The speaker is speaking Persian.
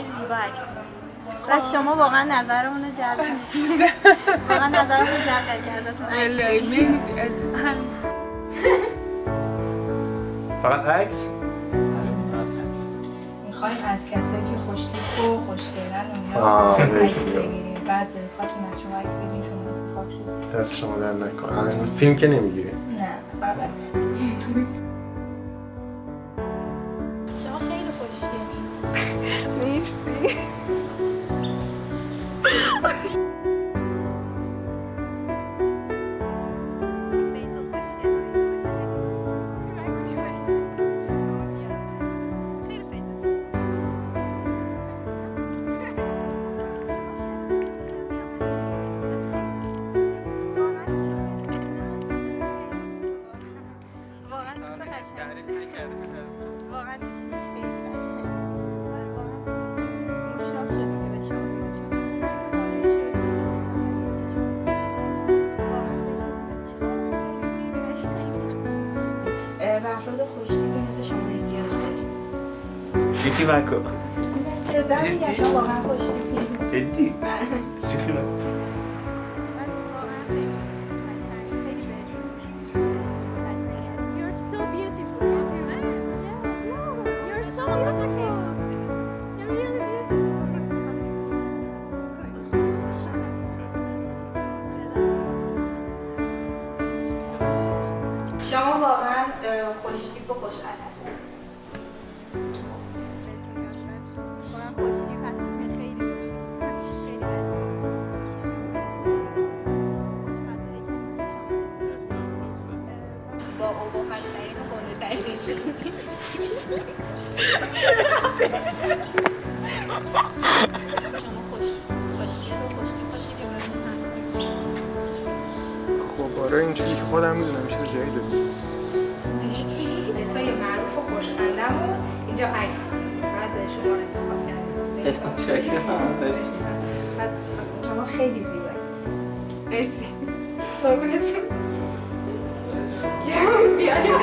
خیلی زیبا عکس و شما واقعا نظرمون رو جلب کردید. واقعا نظرمون رو جلب کردید ازتون عکس مرسی. فقط عکس؟ میخوایم از کسایی که خوشتیپ و خوشگلن اونجا عکس بگیریم. بعد خواستیم از شما عکس بگیریم، شما انتخاب شد. دست شما در نکن. الان فیلم که نمیگیریم؟ نه فقط شما خیلی خوشگلین. مرسی. واقعا به افراد خوشتیپی مثل شما احتیاج داریم. شیخی بکو. دارم میگم شما واقعا خوشتیپی. جدی؟ شیخی بکو. شما واقعا خوشتیپ و خوشقد هستید. با ابهت‌ترین و گنده‌ترین شما خوشگل و خوشتیپ باشید که باید خب آره این چیزی که خودم میدونم چیز جدیده. مرسی. لطفای معروف و خوشخندم اینجا عکس کنید. بعد شما رو انتخاب کردید. متشکرم. مرسی. بعد شما خیلی زیبایی. مرسی. قربونتون. بیاید.